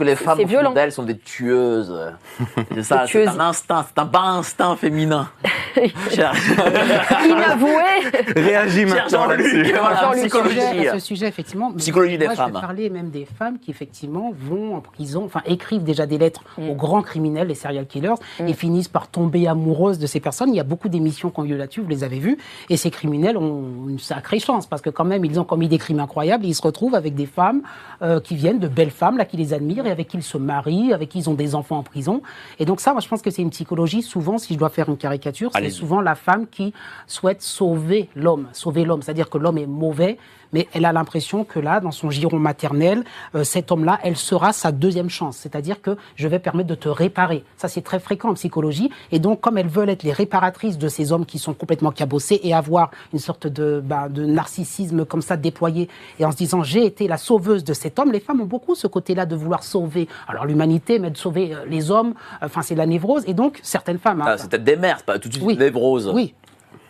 Que les femmes, C'est au fond violent. d'elles, sont des tueuses. C'est ça, c'est un instinct, c'est un bas instinct féminin. Cher Inavoué. Réagis maintenant Jean-Luc, là-dessus. voilà, Jean-Luc, psychologie. Ce sujet, effectivement. Psychologie des moi, femmes. Je vais parler même des femmes qui, effectivement, vont en prison, enfin, écrivent déjà des lettres aux grands criminels, les serial killers, et finissent par tomber amoureuses de ces personnes. Il y a beaucoup d'émissions qui ont lieu là-dessus, vous les avez vues, et ces criminels ont une sacrée chance, parce que quand même, ils ont commis des crimes incroyables, et ils se retrouvent avec des femmes qui viennent, de belles femmes, là, qui les admirent, et avec qui ils se marient, avec qui ils ont des enfants en prison. Et donc ça, moi, je pense que c'est une psychologie, souvent, si je dois faire une caricature, c'est Allez-y. souvent la femme qui souhaite sauver l'homme. C'est-à-dire que l'homme est mauvais, mais elle a l'impression que là, dans son giron maternel, cet homme-là, elle sera sa deuxième chance. C'est-à-dire que je vais permettre de te réparer. Ça, c'est très fréquent en psychologie. Et donc, comme elles veulent être les réparatrices de ces hommes qui sont complètement cabossés et avoir une sorte de narcissisme comme ça déployé, et en se disant, j'ai été la sauveuse de cet homme, les femmes ont beaucoup ce côté-là de vouloir sauver. Alors, l'humanité, mais de sauver les hommes, enfin, c'est la névrose. Et donc, certaines femmes... Ah, c'est peut-être des mères, c'est pas tout de suite Oui. une névrose. Oui.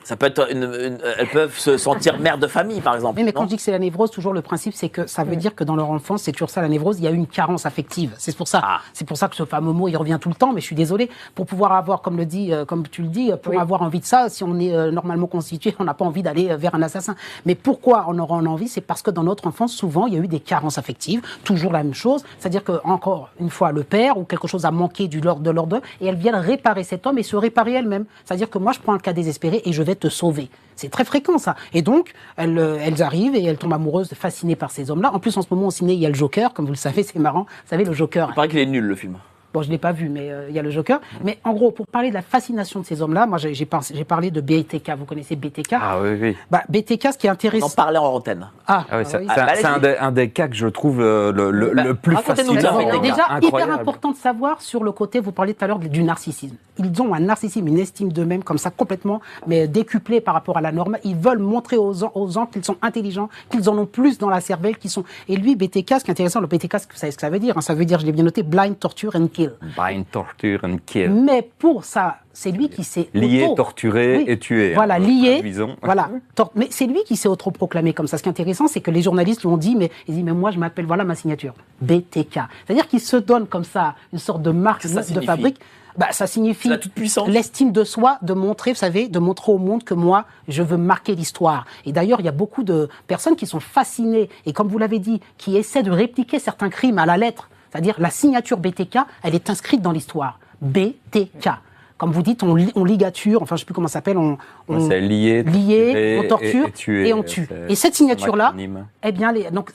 Ça peut être elles peuvent se sentir mères de famille, par exemple. Oui, mais quand non je dis que c'est la névrose, toujours le principe, c'est que ça veut dire que dans leur enfance, c'est toujours ça la névrose, il y a eu une carence affective. C'est pour ça. Ah. C'est pour ça que ce fameux mot, il revient tout le temps, mais je suis désolée. Pour pouvoir avoir, comme tu le dis, pour avoir envie de ça, si on est normalement constitué, on n'a pas envie d'aller vers un assassin. Mais pourquoi on aura envie? C'est parce que dans notre enfance, souvent, il y a eu des carences affectives, toujours la même chose. C'est-à-dire que, encore une fois, le père ou quelque chose a manqué de l'ordre, et elles viennent réparer cet homme et se réparer elles-mêmes. C'est-à-dire que moi, je prends un cas désespéré et je vais te sauver. C'est très fréquent, ça. Et donc, elles arrivent et elles tombent amoureuses, fascinées par ces hommes-là. En plus, en ce moment, au ciné, il y a le Joker. Comme vous le savez, c'est marrant. Vous savez, le Joker. Il paraît qu'il est nul, le film. Bon, je ne l'ai pas vu, mais il y a le Joker. Mais en gros, pour parler de la fascination de ces hommes-là, moi, j'ai parlé de BTK. Vous connaissez BTK? Ah oui, oui. BTK, ce qui est On intéressant... en parlait en antenne. Ah oui, oui. c'est allez-y. un des cas que je trouve le plus racontez-nous fascinant. ça, BTK. Déjà, incroyable. hyper important de savoir sur le côté, vous parliez tout à l'heure du narcissisme. Ils ont un narcissisme, une estime d'eux-mêmes comme ça complètement, mais décuplée par rapport à la norme. Ils veulent montrer aux gens qu'ils sont intelligents, qu'ils en ont plus dans la cervelle, qu'ils sont... Et lui, BTK, ce qui est intéressant, le BTK, vous savez ce que ça veut dire, hein, ça veut dire, je l'ai bien noté, blind, torture and kill. Blind, torture and kill. Mais pour ça, c'est lui qui s'est Lié, torturé et tué. Voilà, hein, lié. traduisons. Voilà. Mais c'est lui qui s'est autoproclamé comme ça. Ce qui est intéressant, c'est que les journalistes lui ont dit, mais moi, je m'appelle, voilà ma signature, BTK. C'est-à-dire qu'il se donne comme ça une sorte de marque Qu'est-ce que ça de signifie fabrique. Ça signifie C'est la toute-puissance. l'estime de soi, de montrer, vous savez, de montrer au monde que moi, je veux marquer l'histoire. Et d'ailleurs, il y a beaucoup de personnes qui sont fascinées et, comme vous l'avez dit, qui essaient de répliquer certains crimes à la lettre. C'est-à-dire, la signature BTK, elle est inscrite dans l'histoire. BTK. Comme vous dites, on ligature, enfin, je ne sais plus comment ça s'appelle, C'est lié, on torture et on tue. Et cette signature-là, eh bien, donc,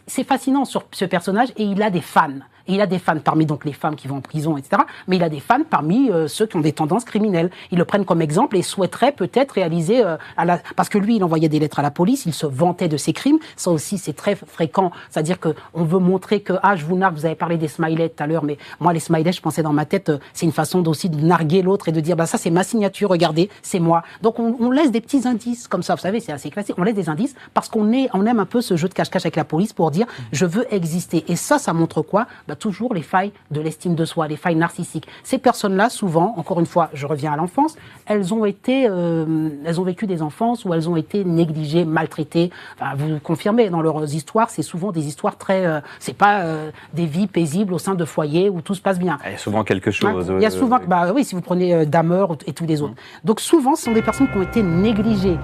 c'est fascinant sur ce personnage et il a des fans. Et il a des fans parmi donc les femmes qui vont en prison, etc. Mais il a des fans parmi ceux qui ont des tendances criminelles. Ils le prennent comme exemple et souhaiteraient peut-être réaliser parce que lui, il envoyait des lettres à la police, il se vantait de ses crimes. Ça aussi, c'est très fréquent. C'est-à-dire que on veut montrer que je vous nargue. Vous avez parlé des smileys tout à l'heure, mais moi, les smileys, je pensais dans ma tête, c'est une façon aussi de narguer l'autre et de dire, ça, c'est ma signature. Regardez, c'est moi. Donc, on laisse des petits indices comme ça. Vous savez, c'est assez classique. On laisse des indices parce qu'on aime un peu ce jeu de cache-cache avec la police pour dire, je veux exister. Et ça montre quoi? Toujours les failles de l'estime de soi, les failles narcissiques. Ces personnes-là, souvent, encore une fois, je reviens à l'enfance, elles ont vécu des enfances où elles ont été négligées, maltraitées. Enfin, vous confirmez, dans leurs histoires, c'est souvent des histoires c'est pas des vies paisibles au sein de foyers où tout se passe bien. Il y a souvent quelque chose. Il y a souvent, oui, si vous prenez Dahmer et tous les autres. Donc souvent, ce sont des personnes qui ont été négligées